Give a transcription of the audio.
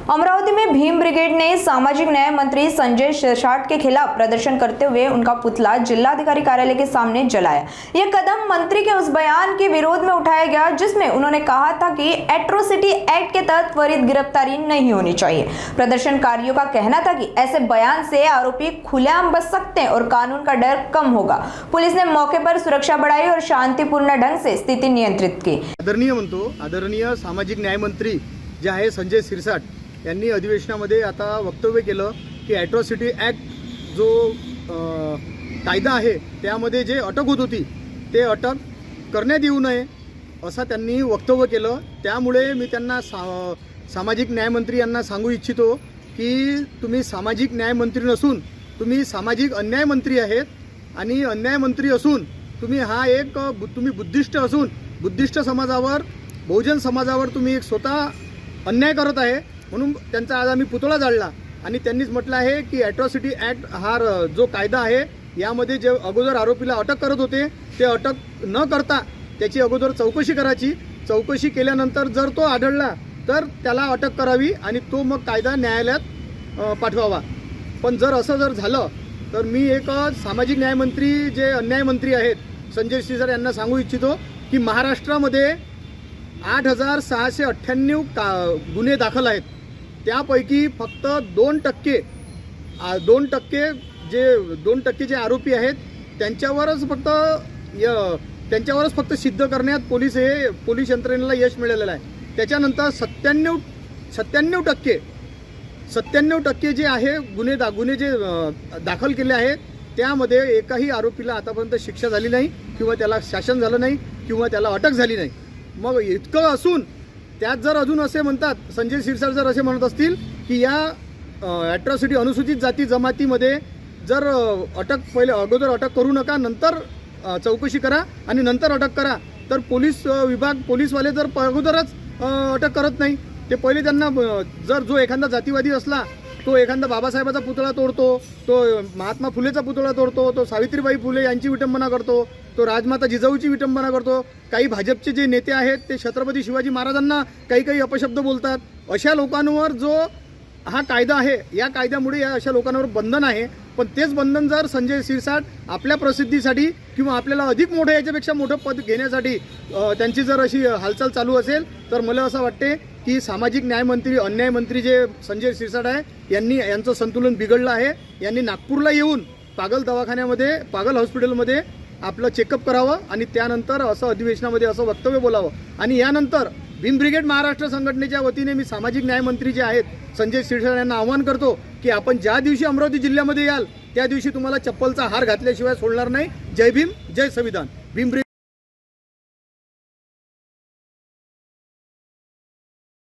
अमरावती में भीम ब्रिगेड ने सामाजिक न्याय मंत्री संजय सिरसाट के खिलाफ प्रदर्शन करते हुए उनका पुतला जिलाधिकारी कार्यालय के सामने जलाया। यह कदम मंत्री के उस बयान के विरोध में उठाया गया जिसमें उन्होंने कहा था कि एट्रोसिटी एक्ट के तहत त्वरित गिरफ्तारी नहीं होनी चाहिए। प्रदर्शनकारियों का कहना था कि ऐसे बयान से आरोपी खुलेआम बच सकते हैं और कानून का डर कम होगा। पुलिस ने मौके पर सुरक्षा बढ़ाई और शांतिपूर्ण ढंग से स्थिति नियंत्रित की। आदरणीय सामाजिक न्याय मंत्री जे आहे संजय सिरसाट यांनी अधिवेशनामध्ये आता वक्तव्य केलं की ॲट्रॉसिटी ॲक्ट जो कायदा आहे त्यामध्ये जे अटक होत होती ते अटक करण्यात येऊ नये असं त्यांनी वक्तव्य केलं। त्यामुळे मी त्यांना सामाजिक न्यायमंत्री यांना सांगू इच्छितो की तुम्ही सामाजिक न्यायमंत्री नसून तुम्ही सामाजिक अन्याय मंत्री आहेत आणि अन्याय मंत्री असून तुम्ही तुम्ही बुद्धिस्ट असून बुद्धिस्ट समाजावर बहुजन समाजावर तुम्ही एक स्वतः अन्याय करत आहे। म्हणून त्यांचा आज आम्ही पुतळा जाळला आणि त्यांनीच म्हटलं आहे की ॲट्रॉसिटी ॲक्ट हा जो कायदा आहे यामध्ये जे अगोदर आरोपीला अटक करत होते ते अटक न करता त्याची अगोदर चौकशी करायची। चौकशी केल्यानंतर जर तो आढळला तर त्याला अटक करावी आणि तो मग कायदा न्यायालयात पाठवावा। पण जर असं जर झालं तर मी एक सामाजिक न्यायमंत्री जे अन्याय मंत्री आहेत संजय सिरसाट यांना सांगू इच्छितो की महाराष्ट्रामध्ये 8698 गुन्हे दाखल आहेत। त्यापैकी फक्त 2% जे आरोपी आहेत त्यांच्यावरच फक्त सिद्ध करण्यात पोलीस यंत्रणेला यश मिळालेलं आहे। त्याच्यानंतर 97% जे आहे गुन्हे जे दाखल केले आहेत त्यामध्ये एकाही आरोपीला आतापर्यंत शिक्षा झाली नाही किंवा त्याला शासन झालं नाही किंवा त्याला अटक झाली नाही। मग इतकं असून त्यात जर अजून असे म्हणतात संजय सिरसाट जर असे म्हणत असतील की या ॲट्रॉसिटी अनुसूचित जाती जमातीमध्ये जर अगोदर अटक करू नका नंतर चौकशी करा आणि नंतर अटक करा तर पोलीसवाले जर अगोदरच अटक करत नाही ते पहिले त्यांना जर जो एखादा जातीवादी असला तो एखादा बाबासाहेबाचा पुतळा तोडतो, तो महात्मा फुलेचा पुतळा तोडतो, तो सावित्रीबाई फुले यांची विटंबना करतो, तो राजमाता जिजाऊची विटंबना करतो, काही भाजपचे जे नेते आहेत ते छत्रपती शिवाजी महाराजांना काही अपशब्द बोलतात। अशा लोकांवर जो हा कायदा आहे या कायद्यामुळे या अशा लोकांवर बंधन आहे। पण तेच बंधन जर संजय सिरसाट आपल्या प्रसिद्धीसाठी किंवा आपल्याला अधिक मोठं याच्यापेक्षा मोठं पद घेण्यासाठी त्यांची जर अशी हालचाल चालू असेल तर मला असं वाटते की सामाजिक न्यायमंत्री अन्याय मंत्री जे संजय सिरसाट आहे यांचं संतुलन बिघडलं आहे। यांनी नागपूरला येऊन पागल हॉस्पिटलमध्ये आपलं चेकअप करावं आणि त्यानंतर असं अधिवेशनामध्ये असं वक्तव्य बोलावं। आणि यानंतर भीम ब्रिगेड महाराष्ट्र संघटनेच्या वतीने मी सामाजिक न्यायमंत्री जे आहेत संजय सिरसाट यांना आवाहन करतो की आपण ज्या दिवशी अमरावती जिल्ह्यामध्ये याल त्या दिवशी तुम्हाला चप्पलचा हार घातल्याशिवाय सोडणार नाही। जय भीम, जय संविधान। भीम